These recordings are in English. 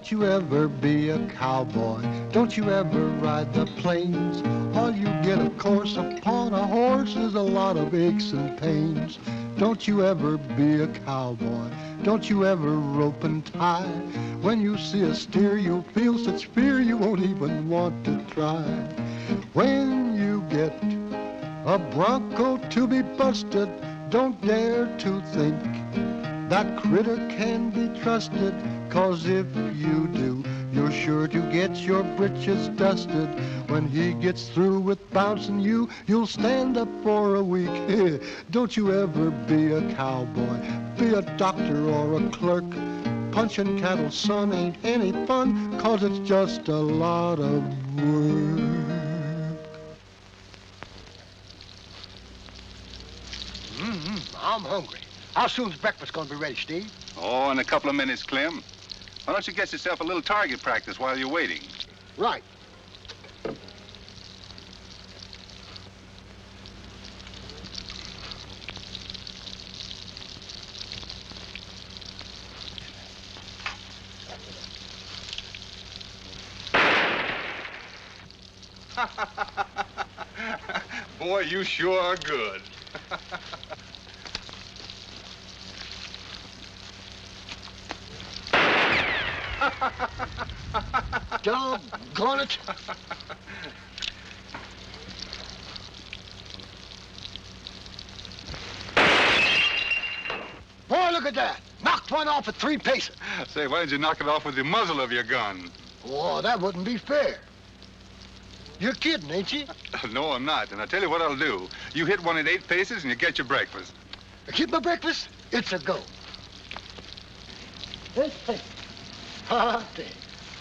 Don't you ever be a cowboy. Don't you ever ride the plains. All you get, of course, upon a horse is a lot of aches and pains. Don't you ever be a cowboy. Don't you ever rope and tie. When you see a steer, you'll feel such fear you won't even want to try. When you get a bronco to be busted, don't dare to think that critter can be trusted, 'cause if you do, you're sure to get your britches dusted. When he gets through with bouncing you, you'll stand up for a week. Don't you ever be a cowboy. Be a doctor or a clerk. Punching cattle, son, ain't any fun, 'cause it's just a lot of work. I'm hungry. How soon's breakfast gonna be ready, Steve? Oh, in a couple of minutes, Clem. Why don't you get yourself a little target practice while you're waiting? Right. Boy, you sure are good. Doggone it. Boy, look at that. Knocked one off at 3 paces. Say, why didn't you knock it off with the muzzle of your gun? Oh, that wouldn't be fair. You're kidding, ain't you? No, I'm not. And I'll tell you what I'll do. You hit one at 8 paces and you get your breakfast. Get my breakfast? It's a go. Let's think.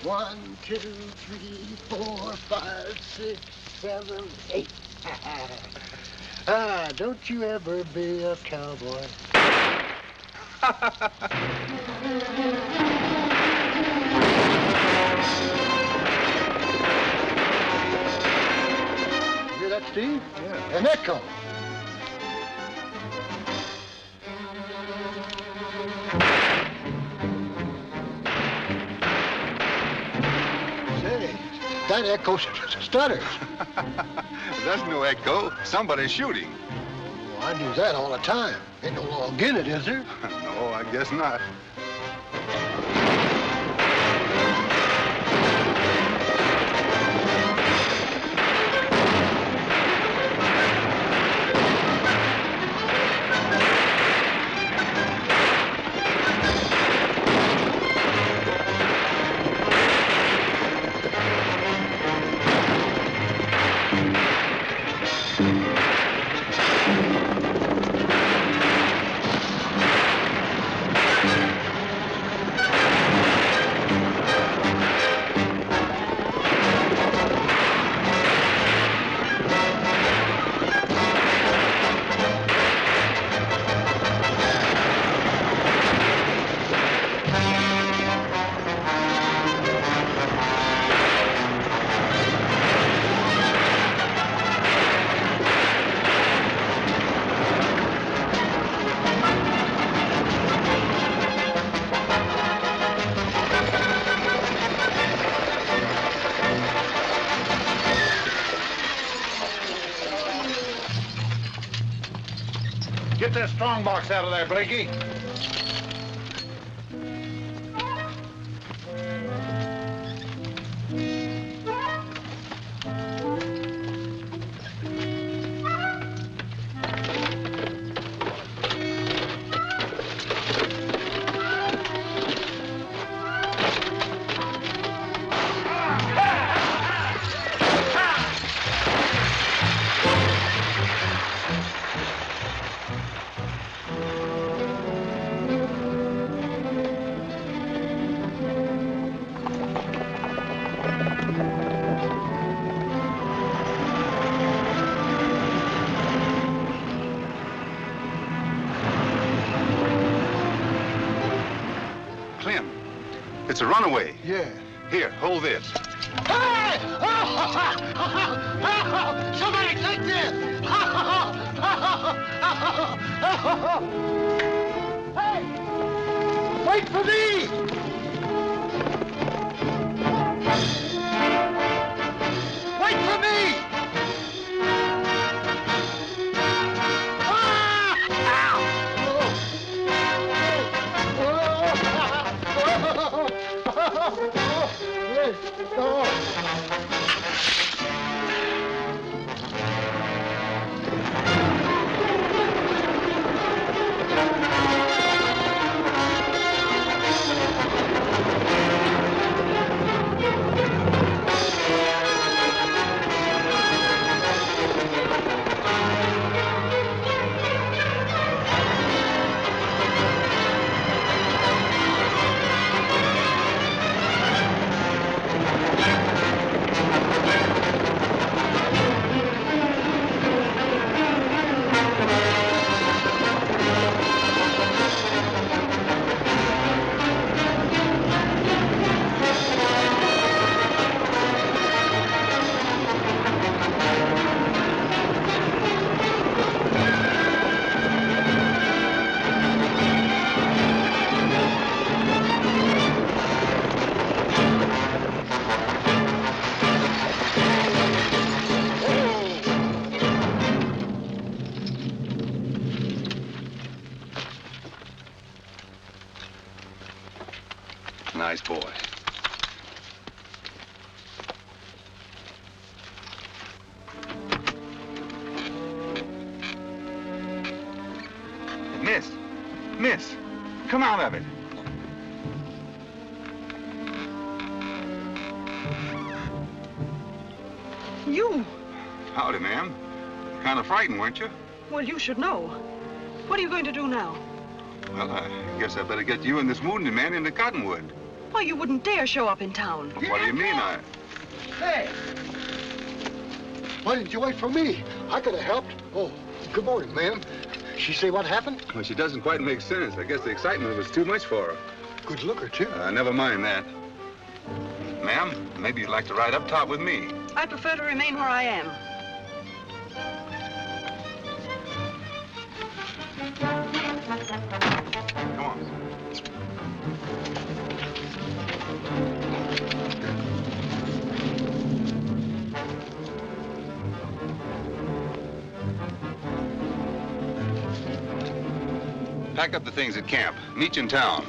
1, 2, 3, 4, 5, 6, 7, 8. Don't you ever be a cowboy. You hear that, Steve? Yeah. An echo. Say, that echo stutters. That's no echo. Somebody's shooting. Oh, I do that all the time. Ain't no log in it, is there? No, I guess not. Get that strong box out of there, Blakey. It's a runaway. Yeah. Here, hold this. Hey! Somebody take this! Hey! Wait for me! Nice boy. Miss, come out of it. You? Howdy, ma'am. Kind of frightened, weren't you? Well, you should know. What are you going to do now? Well, I guess I better get you and this wounded man into Cottonwood. Why, you wouldn't dare show up in town. What do you mean, Hey! Why didn't you wait for me? I could have helped. Oh, good morning, ma'am. She say what happened? Well, she doesn't quite make sense. I guess the excitement was too much for her. Good looker, too. Never mind that. Ma'am, maybe you'd like to ride up top with me. I prefer to remain where I am. Come on. Pack up the things at camp. Meet you in town.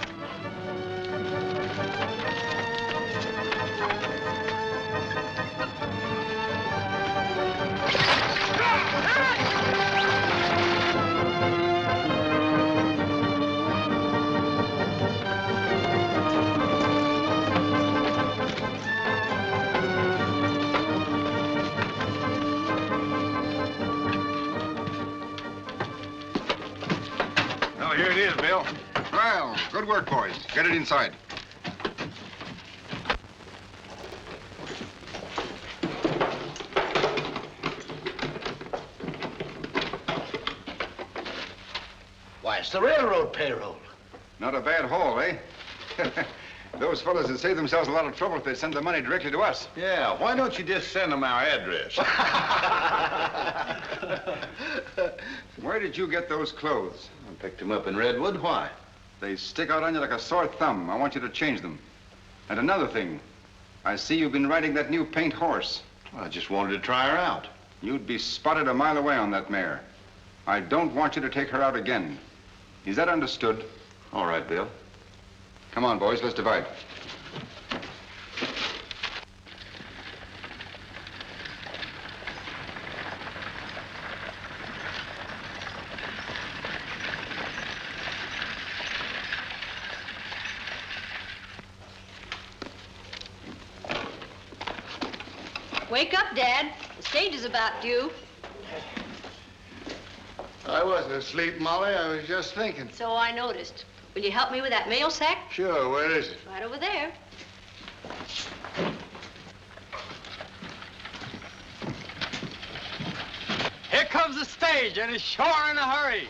Here it is, Bill. Well, good work, boys. Get it inside. Why, it's the railroad payroll. Not a bad haul, eh? Those fellas would save themselves a lot of trouble if they sent the money directly to us. Yeah, why don't you just send them our address? Where did you get those clothes? I picked them up in Redwood. Why? They stick out on you like a sore thumb. I want you to change them. And another thing, I see you've been riding that new paint horse. Well, I just wanted to try her out. You'd be spotted a mile away on that mare. I don't want you to take her out again. Is that understood? All right, Bill. Come on, boys, let's divide. Wake up, Dad. The stage is about due. I wasn't asleep, Molly. I was just thinking. So I noticed. Will you help me with that mail sack? Sure, where is it? Right over there. Here comes the stage, and it's sure in a hurry.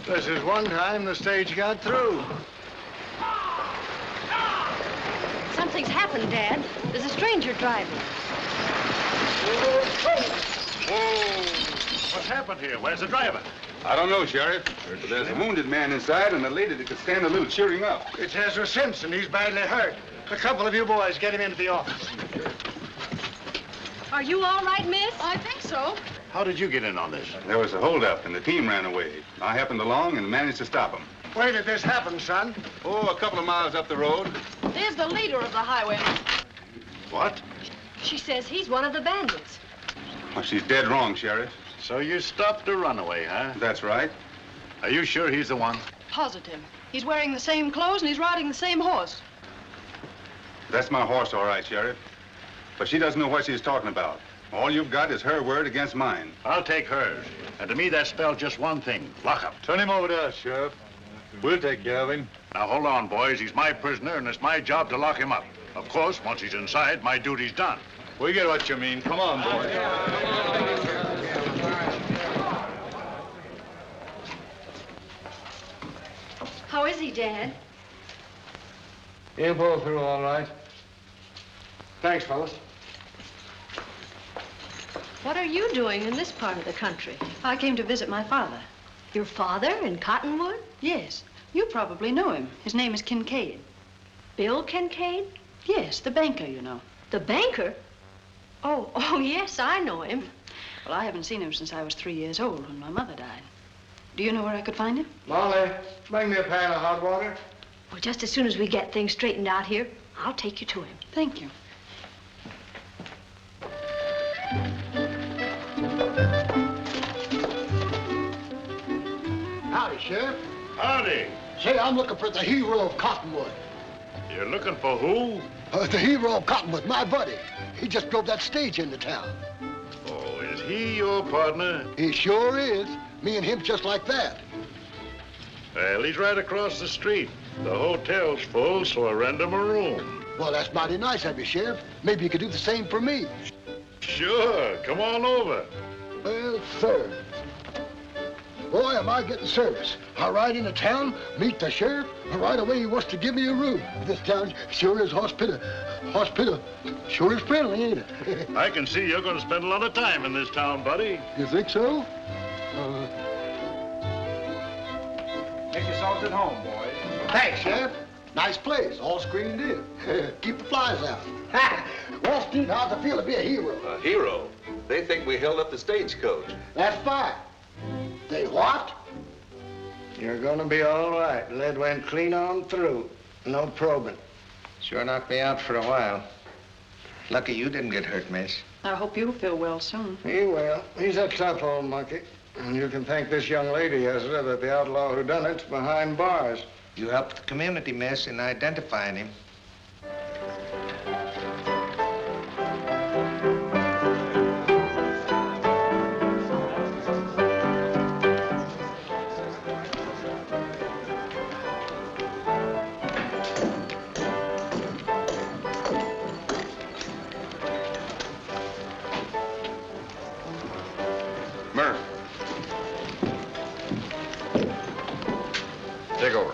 This is one time the stage got through. Something's happened, Dad. There's a stranger driving. Whoa! What's happened here? Where's the driver? I don't know, Sheriff. There's a wounded man inside and a lady that could stand a little cheering up. It's Ezra Simpson. He's badly hurt. A couple of you boys get him into the office. Are you all right, miss? I think so. How did you get in on this? There was a holdup and the team ran away. I happened along and managed to stop them. Where did this happen, son? Oh, a couple of miles up the road. There's the leader of the highwaymen. What? She says he's one of the bandits. Well, she's dead wrong, Sheriff. So you stopped a runaway, huh? That's right. Are you sure he's the one? Positive. He's wearing the same clothes and he's riding the same horse. That's my horse, all right, Sheriff. But she doesn't know what she's talking about. All you've got is her word against mine. I'll take hers. And to me, that spells just one thing. Lock up. Turn him over to us, Sheriff. We'll take care of him. Now, hold on, boys. He's my prisoner, and it's my job to lock him up. Of course, once he's inside, my duty's done. We get what you mean. Come on, boys. How is he, Dad? He'll pull through all right. Thanks, fellas. What are you doing in this part of the country? I came to visit my father. Your father in Cottonwood? Yes. You probably know him. His name is Kincaid. Bill Kincaid? Yes, the banker, you know. The banker? Oh, yes, I know him. Well, I haven't seen him since I was 3 years old when my mother died. Do you know where I could find him? Molly, bring me a pan of hot water. Well, just as soon as we get things straightened out here, I'll take you to him. Thank you. Howdy, Sheriff. Howdy. Say, I'm looking for the hero of Cottonwood. You're looking for who? The hero of Cottonwood, my buddy. He just drove that stage into town. Oh, is he your partner? He sure is. Me and him's just like that. Well, he's right across the street. The hotel's full, so I rent him a room. Well, that's mighty nice of you, Sheriff. Maybe you could do the same for me. Sure, come on over. Well, sir. Boy, am I getting service. I ride into town, meet the sheriff, and right away he wants to give me a room. This town sure is hospitable. Sure is friendly, ain't it? I can see you're going to spend a lot of time in this town, buddy. You think so? Make yourselves at home, boys. Thanks, Sheriff. Nice place, all screened in. Keep the flies out. Well, Steve, how's it feel to be a hero? A hero? They think we held up the stagecoach. That's fine. They what? You're gonna be all right. Lead went clean on through. No probing. Sure knocked me out for a while. Lucky you didn't get hurt, miss. I hope you'll feel well soon. He will. He's a tough old monkey. And you can thank this young lady, Ezra, that the outlaw who done it's behind bars. You helped the community, miss, in identifying him. Take over.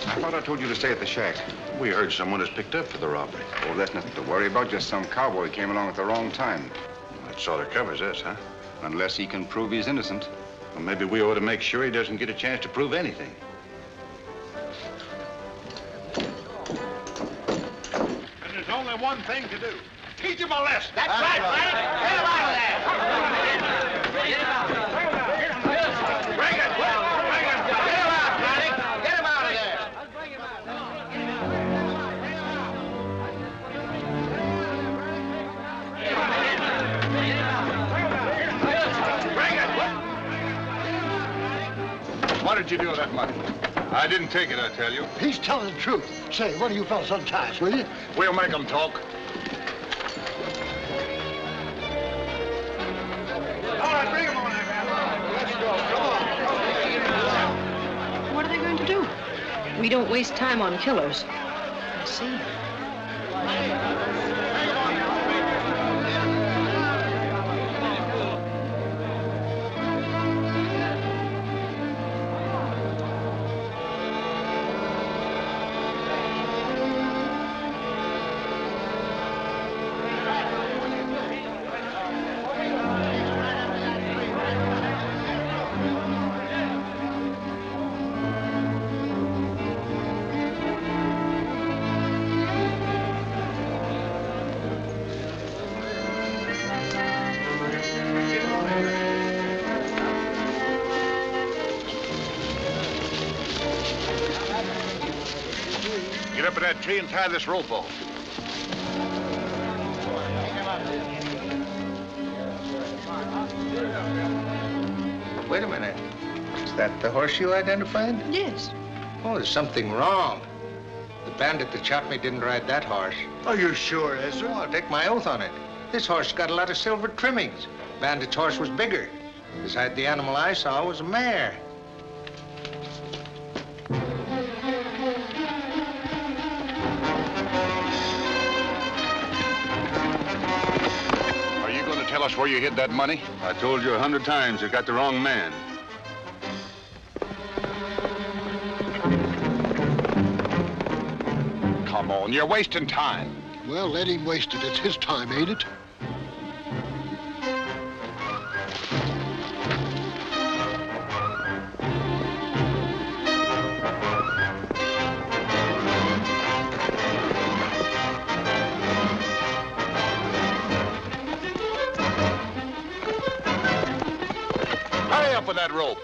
I thought I told you to stay at the shack. We heard someone is picked up for the robbery. Oh, that's nothing to worry about. Just some cowboy came along at the wrong time. That sort of covers us, huh? Unless he can prove he's innocent. Well, maybe we ought to make sure he doesn't get a chance to prove anything. And there's only one thing to do. Teach him a lesson. That's right, Frank. Get him out of there. Bring it. Bring it. Get him out, Frank. Get him out of there. Bring it. What did you do with that money? I didn't take it, I tell you. He's telling the truth. Say, one of you fellas untie us, will you? We'll make them talk. All right, bring him on. Let's go. Come on. What are they going to do? We don't waste time on killers. I see. Get up in that tree and tie this rope off. Wait a minute. Is that the horse you identified? Yes. Oh, there's something wrong. The bandit that shot me didn't ride that horse. Are you sure, Ezra? Oh, I'll take my oath on it. This horse got a lot of silver trimmings. Bandit's horse was bigger. Besides, the animal I saw was a mare. Are you going to tell us where you hid that money? I told you 100 times you got the wrong man. Come on, you're wasting time. Well, let him waste it. It's his time, ain't it? Hurry up with that rope.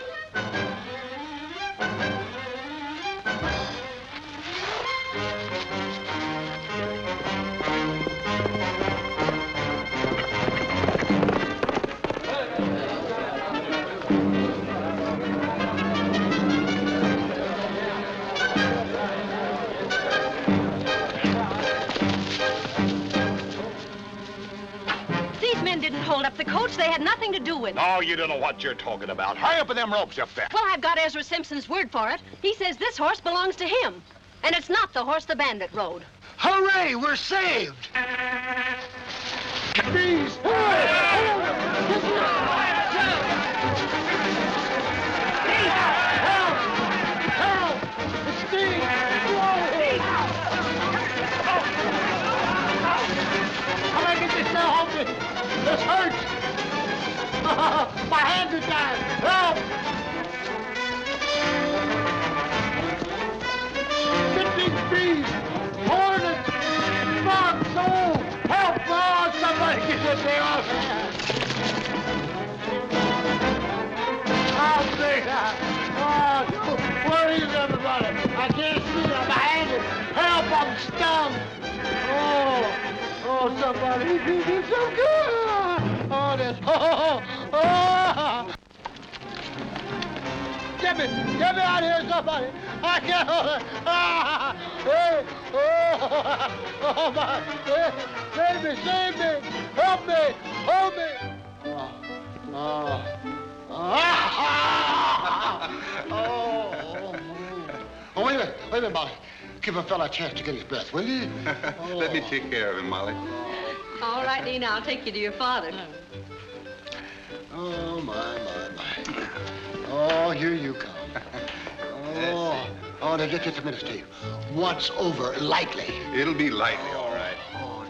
These men didn't hold up the coach. They had nothing to do with it. No, you don't know what you're talking about. High up in them ropes up there. Well, I've got Ezra Simpson's word for it. He says this horse belongs to him. And it's not the horse the bandit rode. Hooray, we're saved! Please! This hurts! My hands are tied! Help! Get these bees! Hornets! Fox! Oh! Help! Oh, somebody get this thing off! I'll see that! Oh, where is everybody? I can't see them. My hands are... Help! I'm stung! Oh, somebody, this is so good! Oh, this, oh! Get me out of here, somebody! I can't hold it! Hey, oh, my, save me! Help me! Hold me! Oh, wait a minute, Molly. Give a fella a chance to get his breath, will you? Let me take care of him, Molly. All right, Nina, I'll take you to your father. Oh, my. Oh, here you come. Oh, now, just a minute, Steve. Once over, lightly. It'll be lightly, all right. Oh,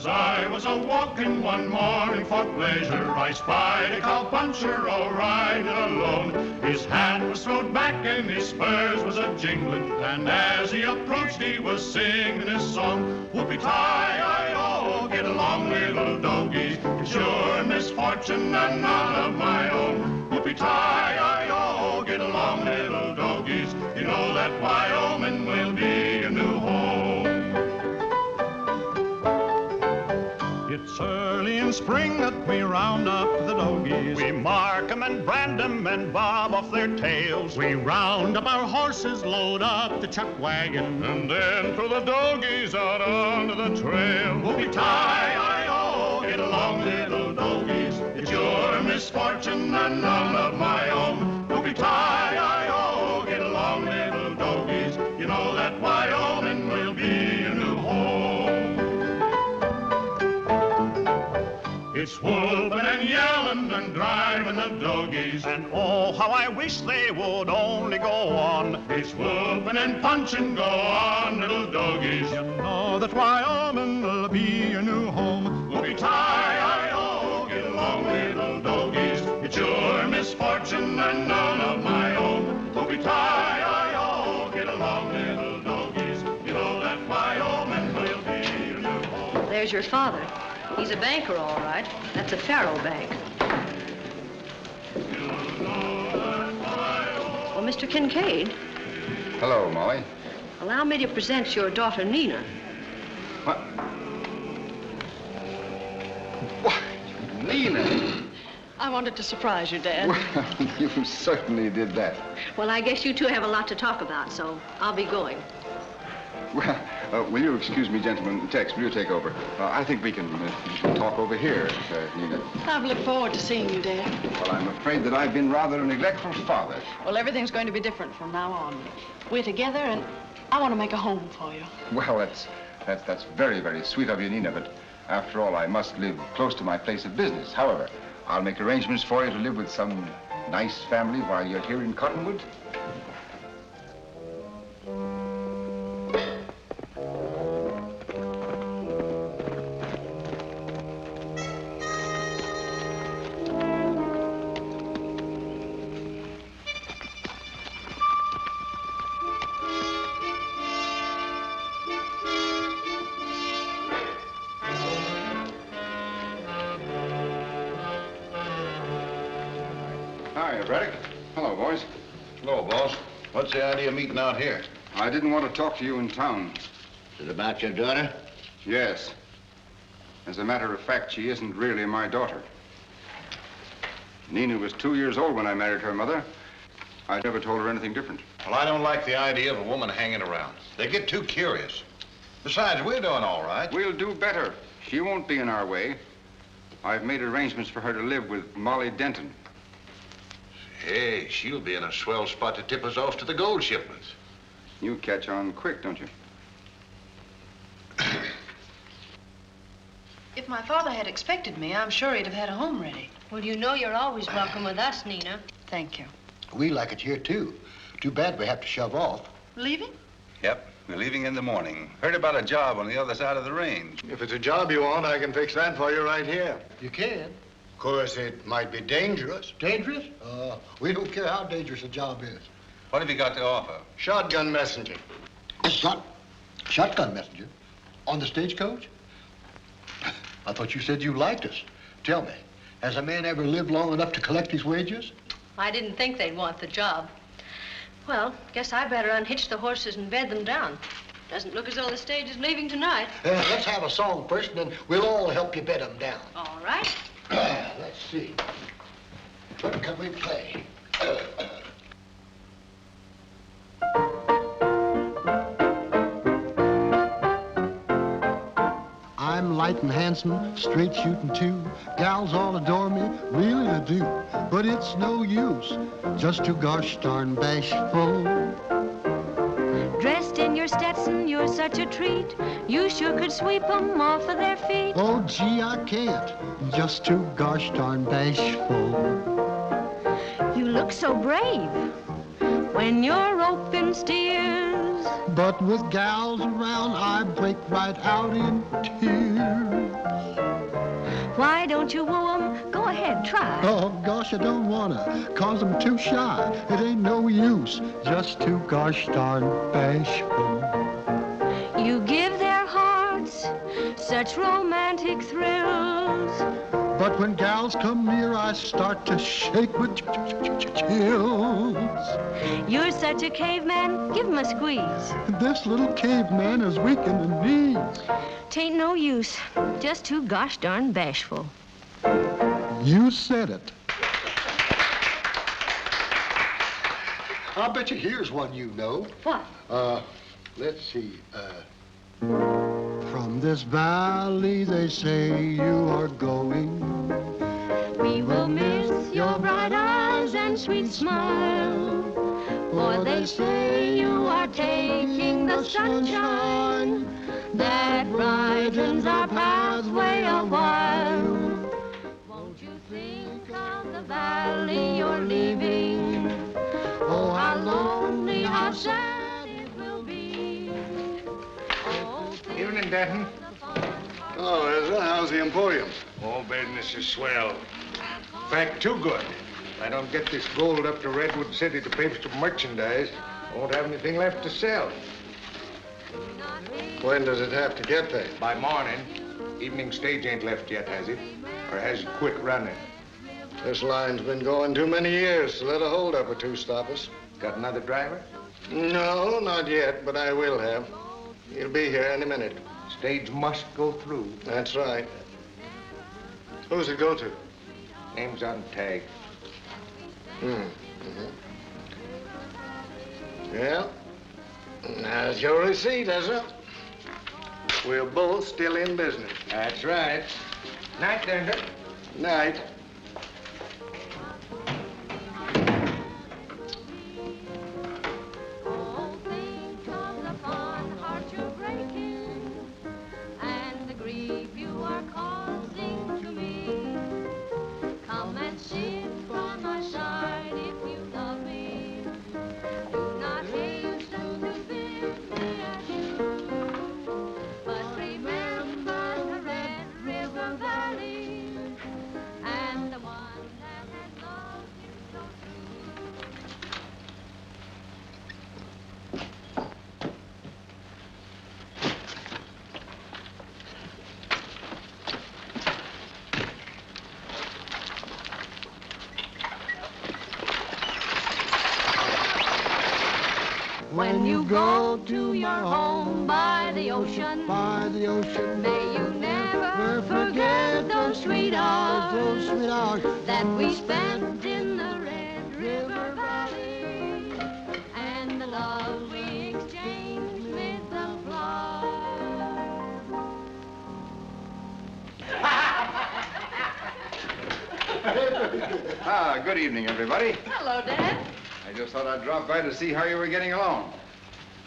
As I was a-walking one morning for pleasure, I spied a cowpuncher a-riding alone. His hat was thrown back and his spurs was a-jingling, and as he approached he was singing his song. Whoopie-tie-I-oh, get along, little doggies, it's your misfortune and none of my own. Whoopie-tie-I-oh, get along, little doggies, you know that Wyoming will be a new home. It's early in spring that we round up the doggies. We mark 'em and brand 'em and bob off their tails. We round up our horses, load up the chuck wagon, and then throw the doggies out onto the trail. Whoopie-tie-I-oh, get along, little doggies, it's your misfortune and none of my own. Whoopie-tie-I-oh, get along, little doggies, you know that Wyoming will be a new home. It's whooping and yelling and driving the doggies, and oh, how I wish they would only go on. It's whooping and punching, go on, little doggies. You know that Wyoming will be your new home. Whoopie-tie-I-oh, get along, little doggies, it's your misfortune and none of my own. Whoopie-tie-I-oh, get along, little doggies, you know that Wyoming will be your new home. There's your father. He's a banker, all right. That's a faro bank. Well, Mr. Kincaid. Hello, Molly. Allow me to present your daughter, Nina. What? What? Nina? I wanted to surprise you, Dad. Well, you certainly did that. Well, I guess you two have a lot to talk about, so I'll be going. Well, will you excuse me, gentlemen? Tex, will you take over? I think we can talk over here, Nina. I've looked forward to seeing you, Dad. Well, I'm afraid that I've been rather a neglectful father. Well, everything's going to be different from now on. We're together, and I want to make a home for you. Well, that's very, very sweet of you, Nina, but after all, I must live close to my place of business. However, I'll make arrangements for you to live with some nice family while you're here in Cottonwood. Hiya, Braddock. Hello, boys. Hello, boss. What's the idea of meeting out here? I didn't want to talk to you in town. Is it about your daughter? Yes. As a matter of fact, she isn't really my daughter. Nina was 2 years old when I married her mother. I never told her anything different. Well, I don't like the idea of a woman hanging around. They get too curious. Besides, we're doing all right. We'll do better. She won't be in our way. I've made arrangements for her to live with Molly Denton. Hey, she'll be in a swell spot to tip us off to the gold shipments. You catch on quick, don't you? If my father had expected me, I'm sure he'd have had a home ready. Well, you know you're always welcome with us, Nina. Thank you. We like it here, too. Too bad we have to shove off. Leaving? Yep, we're leaving in the morning. Heard about a job on the other side of the range. If it's a job you want, I can fix that for you right here. You can. Of course, it might be dangerous. Dangerous? We don't care how dangerous a job is. What have you got to offer? Shotgun messenger. A shotgun messenger? On the stagecoach? I thought you said you liked us. Tell me, has a man ever lived long enough to collect his wages? I didn't think they'd want the job. Well, guess I better unhitch the horses and bed them down. Doesn't look as though the stage is leaving tonight. Let's have a song first, and then we'll all help you bed them down. All right. Let's see. What can we play? I'm light and handsome, straight shooting too. Gals all adore me, really they do. But it's no use, just too gosh darn bashful. Dressed in your Stetson, you're such a treat. You sure could sweep 'em off of their feet. Oh, gee, I can't, just too gosh darn bashful. You look so brave when you're open steers. But with gals around, I break right out in tears. Why don't you woo 'em? Go ahead, try. Oh, gosh, I don't wanna, cause I'm too shy. It ain't no use, just too gosh darn bashful. You give their hearts such romantic thrills. But when gals come near, I start to shake with chills. You're such a caveman, give 'em a squeeze. This little caveman is weak in the knees. Tain't no use, just too gosh darn bashful. You said it. I'll bet you here's one you know. What? Let's see. From this valley, they say you are going. We will miss your bright eyes and sweet smile. For they say you are taking the sunshine that brightens our pathway a while. Won't you think of the valley you're leaving? Oh, how lonely, how sad it will be. Oh, Evening, Denton. Oh, Ezra, how's the Emporium? Oh, business is swell. In fact, too good. If I don't get this gold up to Redwood City to pay for some merchandise, I won't have anything left to sell. When does it have to get there? By morning. Evening stage ain't left yet, has it? Or has it quit running? This line's been going too many years to let a holdup or two stop us. Got another driver? No, not yet, but I will have. He'll be here any minute. Stage must go through. That's right. Who's it go to? Name's on tag. Well, there's your receipt, Ezra. We're both still in business. That's right. Night, Denton. Night. oh, think of the fond heart you're breaking and the grief you are causing to me. Come and sit by my side if you love me. Do not hasten to bid me adieu, but remember the Red River Valley and go to your home by the ocean. By the ocean. May you never forget those sweet hours that we spent in the Red River Valley and the love we exchanged with the flowers. Good evening, everybody. Hello, Dad. I just thought I'd drop by to see how you were getting along.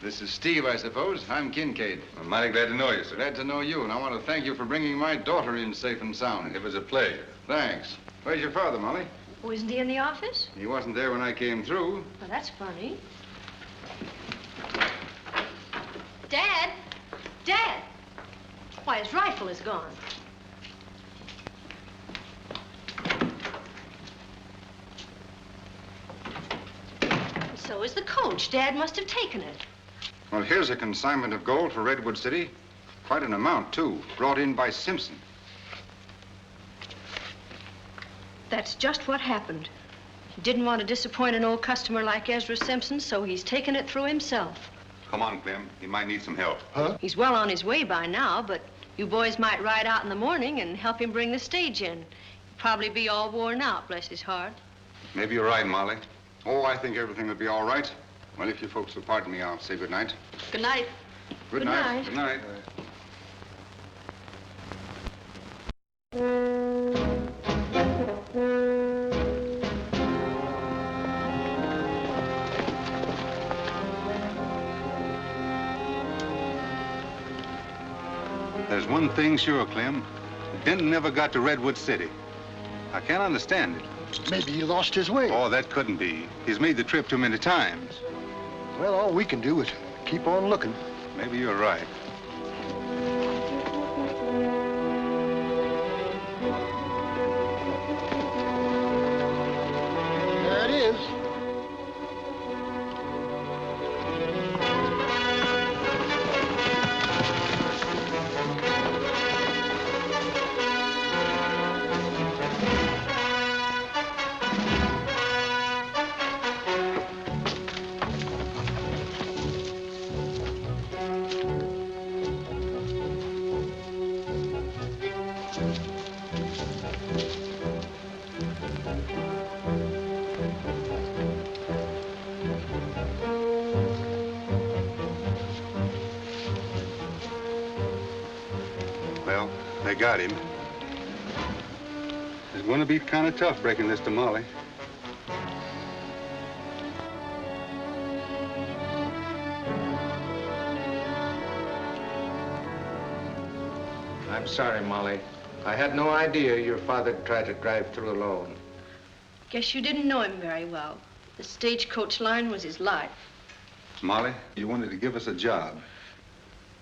This is Steve, I suppose. I'm Kincaid. I'm mighty glad to know you, sir. Glad to know you, and I want to thank you for bringing my daughter in safe and sound. It was a pleasure. Thanks. Where's your father, Molly? Oh, isn't he in the office? He wasn't there when I came through. Well, that's funny. Dad! Dad! Why, his rifle is gone. So is the coach. Dad must have taken it. Well, here's a consignment of gold for Redwood City. Quite an amount, too. Brought in by Simpson. That's just what happened. He didn't want to disappoint an old customer like Ezra Simpson, so he's taken it through himself. Come on, Clem. He might need some help. Huh? He's well on his way by now, but you boys might ride out in the morning and help him bring the stage in. He'll probably be all worn out, bless his heart. Maybe you're right, Molly. Oh, I think everything will be all right. Well, if you folks will pardon me, I'll say good night. Good night. Good night. Good night. There's one thing sure, Clem. Denton never got to Redwood City. I can't understand it. Maybe he lost his way. Oh, that couldn't be. He's made the trip too many times. Well, all we can do is keep on looking. Maybe you're right. There it is. Well, they got him. It's going to be kind of tough breaking this to Molly. I'm sorry, Molly. I had no idea your father tried to drive through alone. Guess you didn't know him very well. The stagecoach line was his life. Molly, you wanted to give us a job.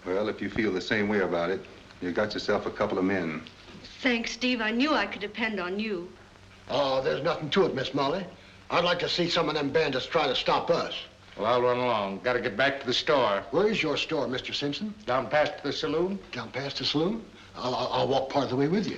Well, if you feel the same way about it, you got yourself a couple of men. Thanks, Steve. I knew I could depend on you. Oh, there's nothing to it, Miss Molly. I'd like to see some of them bandits try to stop us. Well, I'll run along. Got to get back to the store. Where is your store, Mr. Simpson? Down past the saloon. Down past the saloon? I'll walk part of the way with you.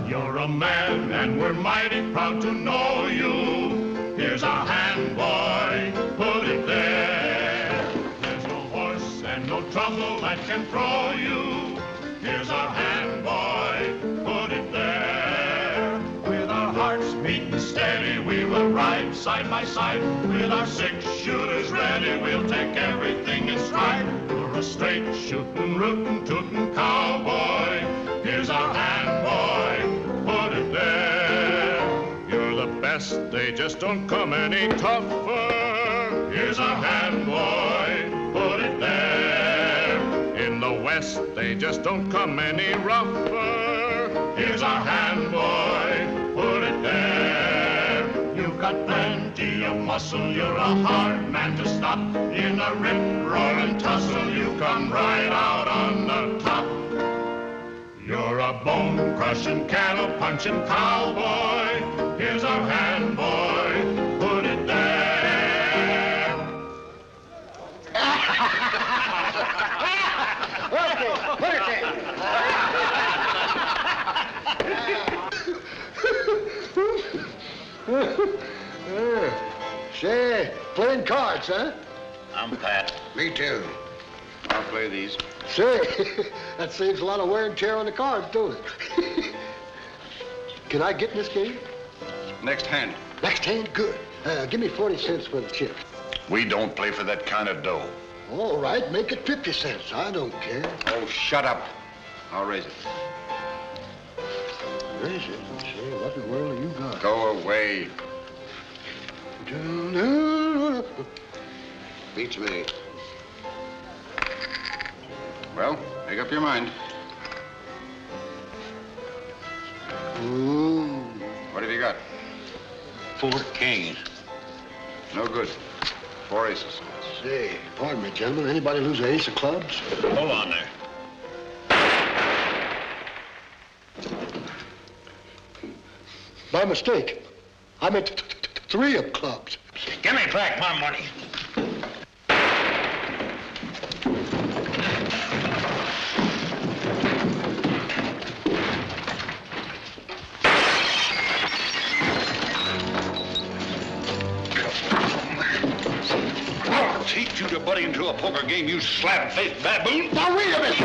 You're a man and we're mighty proud to know you. Here's our hand, boy, put it there. There's no horse and no trouble that can throw you. Here's our hand, boy, put it there. With our hearts beating steady, we will ride side by side. With our 6 shooters ready, we'll take everything in stride. You're a straight shooting, rootin', tootin' cowboy. Here's our hand, boy, put it there. You're the best, they just don't come any tougher. Here's our hand, boy, put it there. In the West, they just don't come any rougher. Here's our hand, boy, put it there. You've got plenty of muscle, you're a hard man to stop. In a rip-roaring tussle, you come right out on the top. You're a bone-crushing, cattle-punching cowboy. Here's our hand, boy, put it there. Okay, put it there. Say, playing cards, huh? I'm Pat. Me too. I'll play these. Say, that saves a lot of wear and tear on the cards, don't it? Can I get in this game? Next hand. Next hand? Good. Give me 40 cents for the chip. We don't play for that kind of dough. All right, make it 50 cents. I don't care. Oh, shut up. I'll raise it. Raise it? Say, what in the world have you got? Go away. Beats me. Well, make up your mind. Ooh. What have you got? 4 kings. No good. 4 aces. Say, pardon me, gentlemen. Anybody lose an ace of clubs? Hold on there. By mistake. I meant 3 of clubs. Give me back my money. I'll teach you to buddy into a poker game, you slab-faced baboon. Now, wait a minute!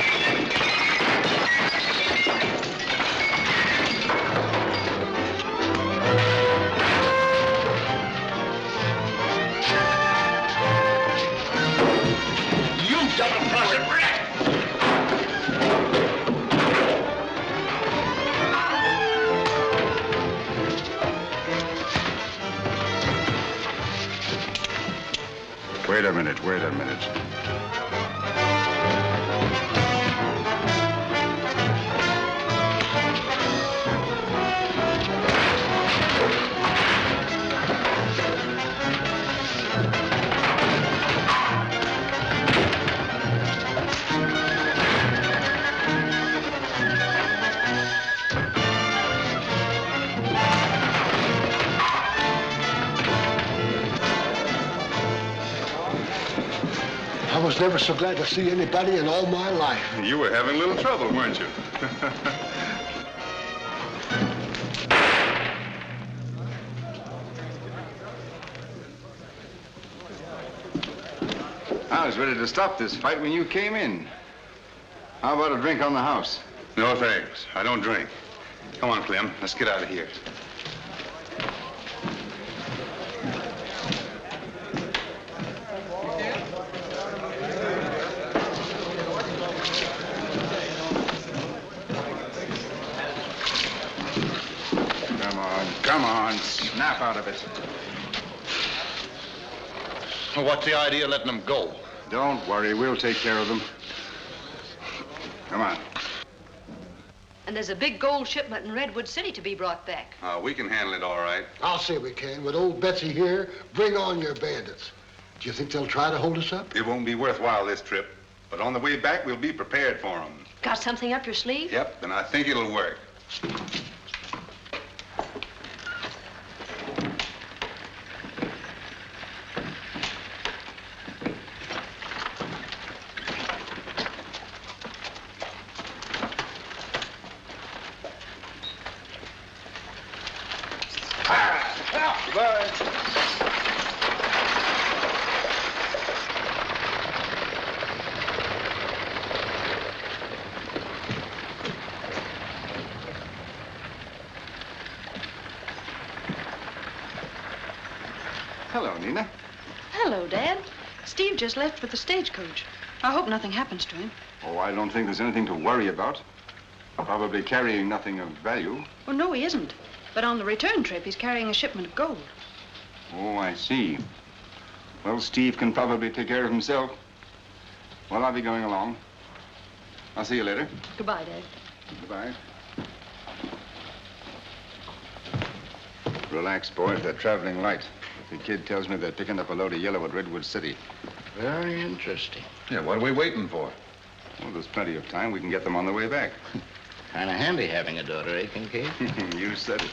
Double-crossed rat! Wait a minute. I was never so glad to see anybody in all my life. You were having a little trouble, weren't you? I was ready to stop this fight when you came in. How about a drink on the house? No, thanks. I don't drink. Come on, Clem. Let's get out of here. Come on, snap out of it. Well, what's the idea of letting them go? Don't worry, we'll take care of them. Come on. And there's a big gold shipment in Redwood City to be brought back. We can handle it all right. I'll say we can. With old Betsy here, bring on your bandits. Do you think they'll try to hold us up? It won't be worthwhile this trip, but on the way back, we'll be prepared for them. Got something up your sleeve? Yep, and I think it'll work. Hello, Nina. Hello, Dad. Steve just left for the stagecoach. I hope nothing happens to him. Oh, I don't think there's anything to worry about. Probably carrying nothing of value. Well, no, he isn't. But on the return trip, he's carrying a shipment of gold. Oh, I see. Well, Steve can probably take care of himself. Well, I'll be going along. I'll see you later. Goodbye, Dad. Goodbye. Relax, boys. They're traveling light. The kid tells me they're picking up a load of yellow at Redwood City. Very interesting. Yeah, what are we waiting for? Well, there's plenty of time. We can get them on the way back. Kind of handy having a daughter, eh, Kincaid? You said it.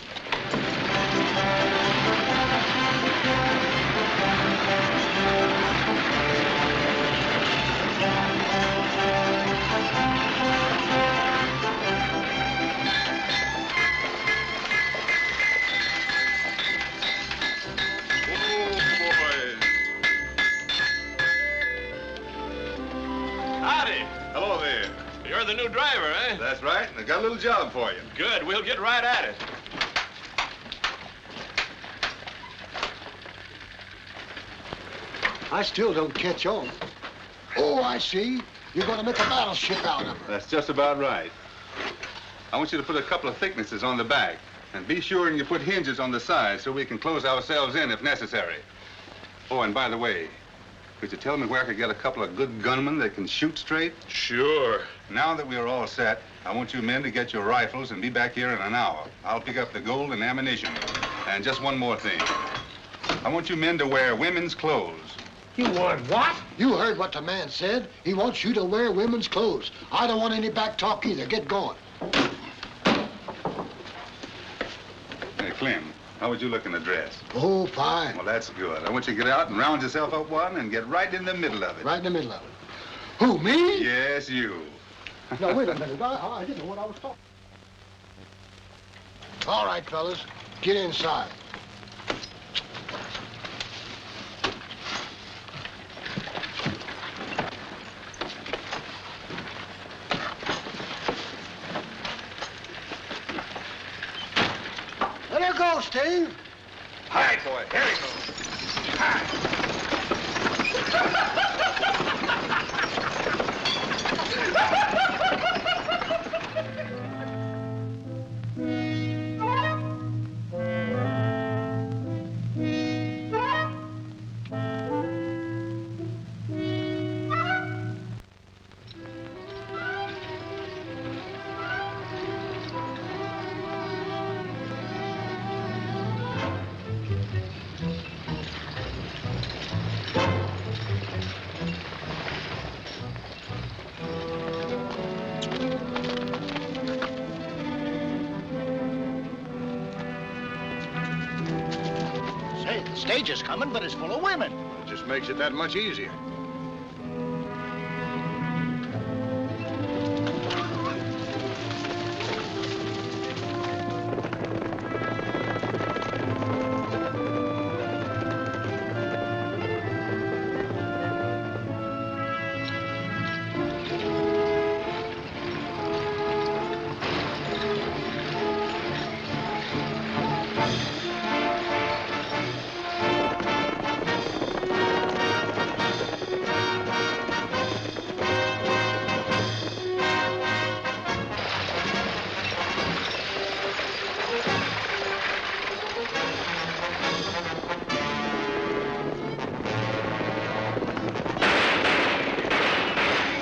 You're the new driver, eh? That's right, and I got a little job for you. Good, we'll get right at it. I still don't catch on. Oh, I see. You're going to make a battleship out of it. That's just about right. I want you to put a couple of thicknesses on the back, and be sure and you put hinges on the sides so we can close ourselves in if necessary. Oh, and by the way, could you tell me where I could get a couple of good gunmen that can shoot straight? Sure. Now that we're all set, I want you men to get your rifles and be back here in an hour. I'll pick up the gold and ammunition. And just one more thing. I want you men to wear women's clothes. You want what? You heard what the man said. He wants you to wear women's clothes. I don't want any back talk either. Get going. Hey, Clem, how would you look in the dress? Oh, fine. Well, that's good. I want you to get out and round yourself up one and get right in the middle of it. Right in the middle of it. Who, me? Yes, you. Now, wait a minute. I didn't know what I was talking. All right, fellas. Get inside. Let her go, Steve. All right, boy. Here he goes. The stage is coming, but it's full of women. It just makes it that much easier.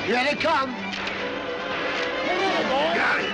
Here they come. Get in, boy. Got it.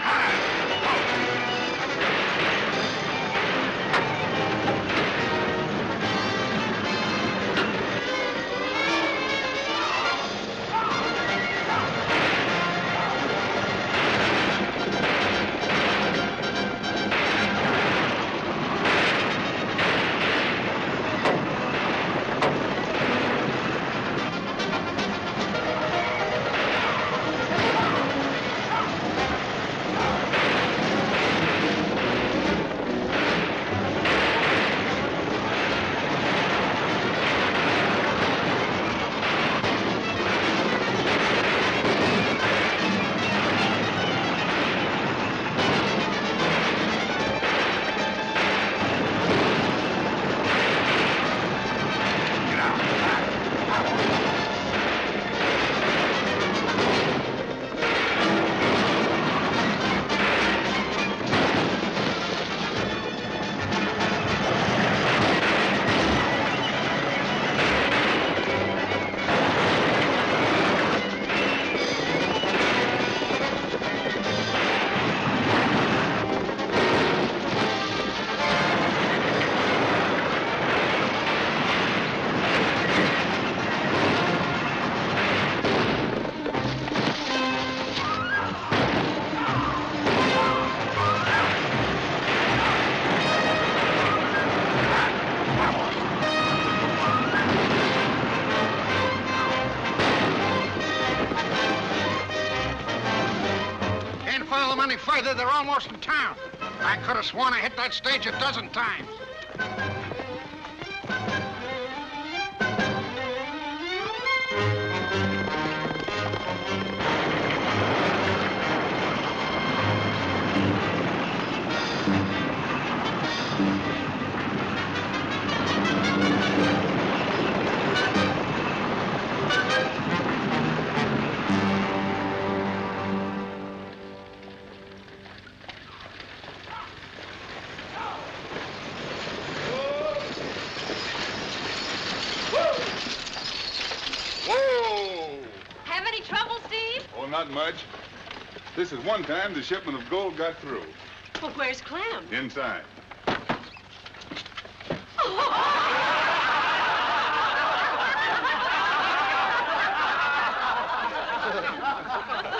Any further, they're almost in town. I could have sworn I hit that stage a dozen times. not much. This is one time the shipment of gold got through. Well, where's Clem? Inside.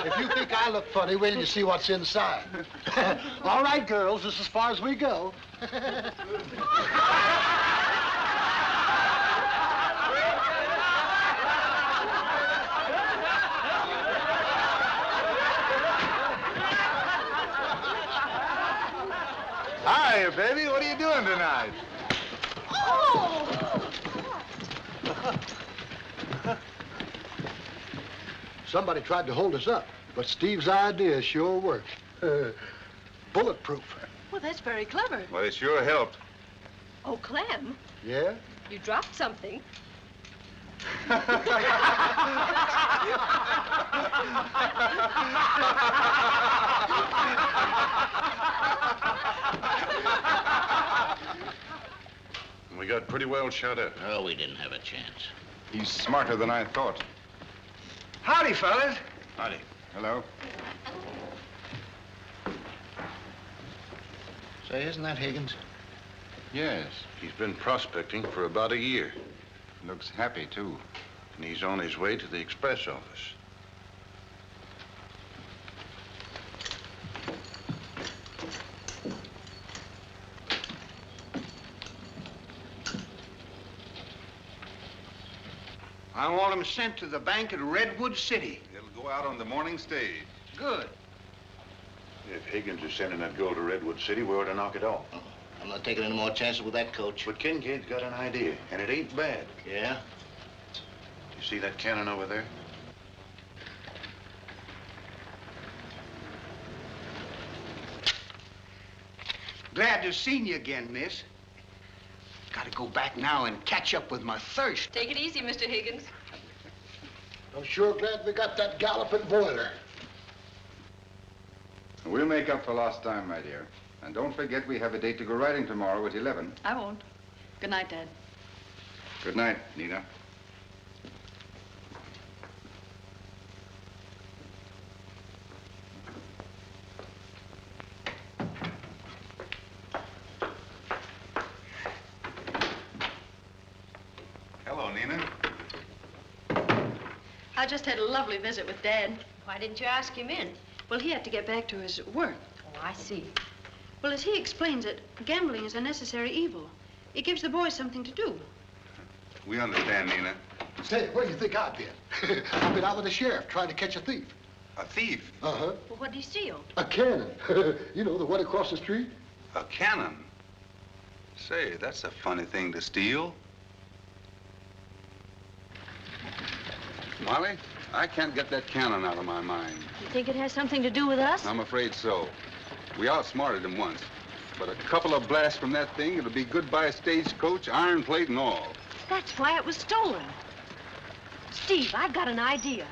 If you think I look funny, wait till you see what's inside. All right, girls, this is as far as we go. Hi, baby. What are you doing tonight? Oh! Somebody tried to hold us up, but Steve's idea sure worked. Bulletproof. Well, that's very clever. Well, it sure helped. Oh, Clem, Yeah? you dropped something. We got pretty well shut up. Oh, we didn't have a chance. He's smarter than I thought. Howdy, fellas. Howdy. Hello? Say, isn't that Higgins? Yes, he's been prospecting for about a year. Looks happy, too. And he's on his way to the express office. I want him sent to the bank at Redwood City. It'll go out on the morning stage. Good. If Higgins is sending that gold to Redwood City, we ought to knock it off. I'm not taking any more chances with that, Coach. But Kincaid's got an idea, and it ain't bad. Yeah? You see that cannon over there? Glad to see you again, miss. Gotta go back now and catch up with my thirst. Take it easy, Mr. Higgins. I'm sure glad we got that galloping boiler. We'll make up for lost time, my dear. And don't forget we have a date to go riding tomorrow at 11. I won't. Good night, Dad. Good night, Nina. Hello, Nina. I just had a lovely visit with Dad. Why didn't you ask him in? Well, he had to get back to his work. Oh, I see. Well, as he explains it, gambling is a necessary evil. It gives the boys something to do. We understand, Nina. Say, where do you think I've been? I've been out with the sheriff trying to catch a thief. A thief? Uh-huh. Well, what did he steal? A cannon. You know, the one across the street? A cannon? Say, that's a funny thing to steal. Molly, I can't get that cannon out of my mind. You think it has something to do with us? I'm afraid so. We outsmarted him once. But a couple of blasts from that thing, it'll be goodbye Stagecoach, iron plate and all. That's why it was stolen. Steve, I've got an idea.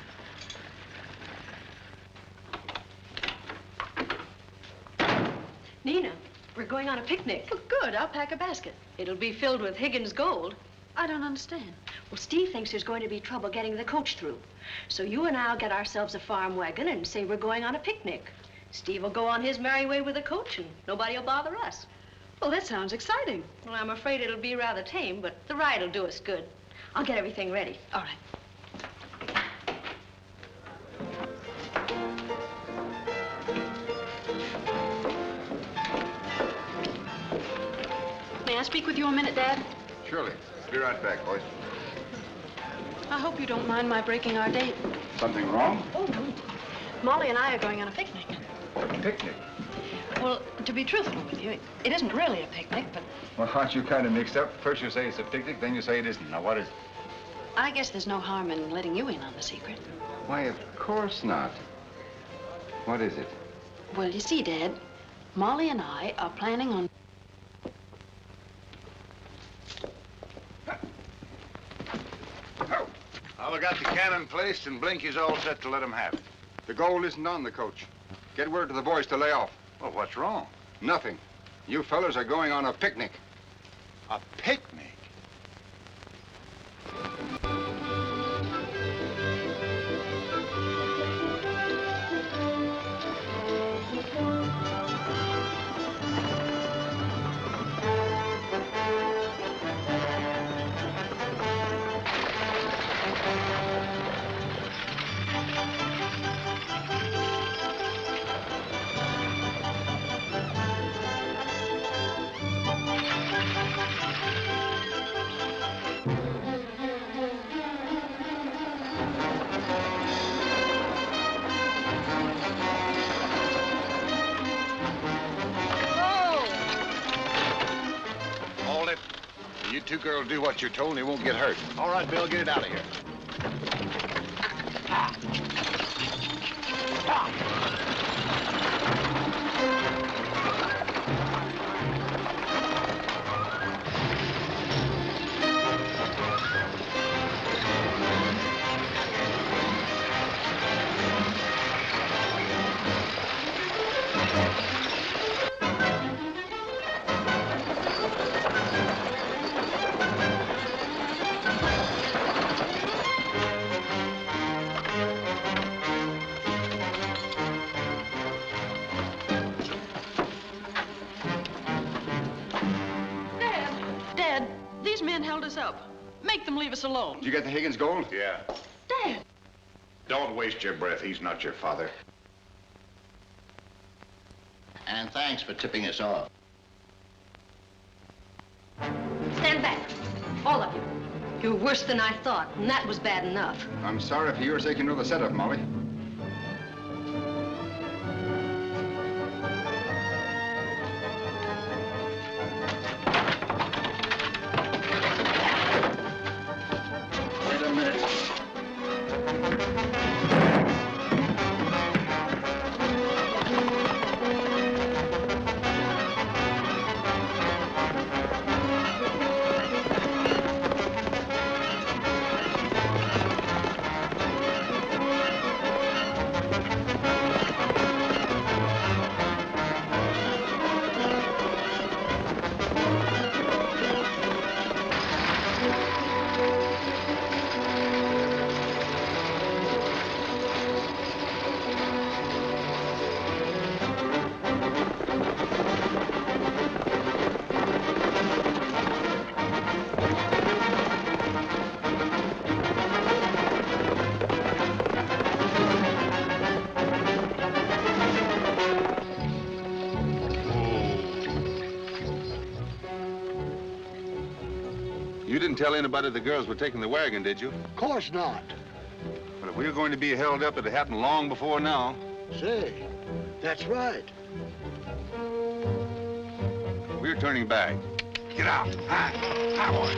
Nina, we're going on a picnic. Well, good. I'll pack a basket. It'll be filled with Higgins gold. I don't understand. Well, Steve thinks there's going to be trouble getting the coach through. So you and I'll get ourselves a farm wagon and say we're going on a picnic. Steve will go on his merry way with the coach and nobody will bother us. Well, that sounds exciting. Well, I'm afraid it'll be rather tame, but the ride will do us good. I'll get everything ready. All right. May I speak with you a minute, Dad? Surely. Be right back, boys. I hope you don't mind my breaking our date. Something wrong? Oh, no. Molly and I are going on a picnic. A picnic? Well, to be truthful with you, it isn't really a picnic, but Well, aren't you kind of mixed up? First you say it's a picnic, then you say it isn't. Now, what is it? I guess there's no harm in letting you in on the secret. Why, of course not. What is it? Well, you see, Dad, Molly and I are planning on... Well, we got the cannon placed and Blinky's all set to let him have it. The gold isn't on the coach. Get word to the boys to lay off. Well, what's wrong? Nothing. You fellas are going on a picnic. A picnic? You two girls do what you're told and you won't get hurt. All right, Bill, get it out of here. Dad, these men held us up. Make them leave us alone. Did you get the Higgins gold? Yeah. Dad! Don't waste your breath. He's not your father. And thanks for tipping us off. Stand back, all of you. You're worse than I thought, and that was bad enough. I'm sorry for your sake you know the setup, Molly. Wait a minute. You didn't tell anybody the girls were taking the wagon, did you? Of course not. But if we were going to be held up, it'd happened long before now. Say, that's right. We're turning back. Get out. Hi, boy.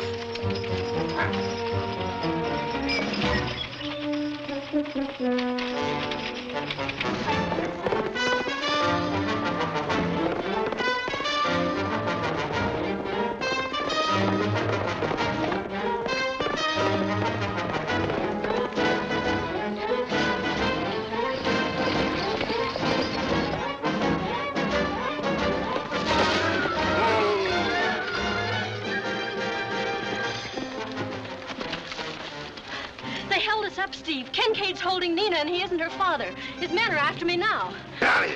They held us up, Steve. Kincaid's holding Nina, and he isn't her father. His men are after me now. Dolly,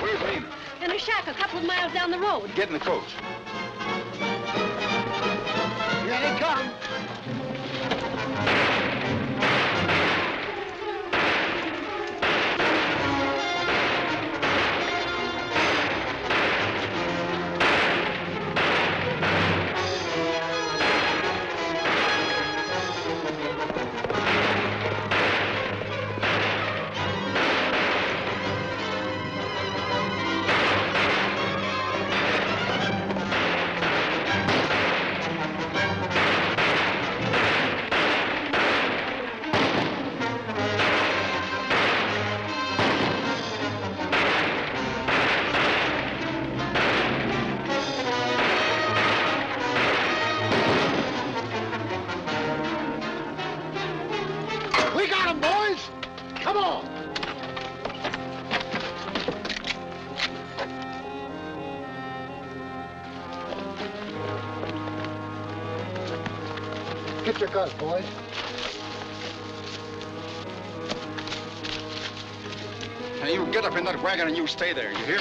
Where's Nina? In a shack a couple of miles down the road. Get in the coach. Here they come. We got him, boys! Come on! Get your guns, boys. Now you get up in that wagon and you stay there, you hear?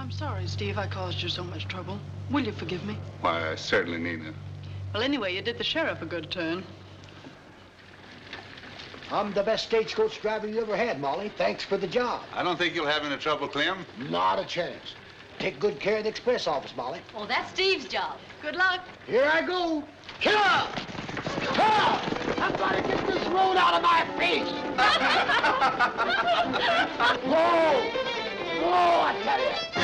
I'm sorry, Steve, I caused you so much trouble. Will you forgive me? Why, certainly, Nina. Well, anyway, you did the sheriff a good turn. I'm the best stagecoach driver you ever had, Molly. Thanks for the job. I don't think you'll have any trouble, Clem. Not a chance. Take good care of the express office, Molly. Well, that's Steve's job. Good luck. Here I go. Killer! Killer! I've got to get this road out of my face. Whoa! Whoa, I tell you.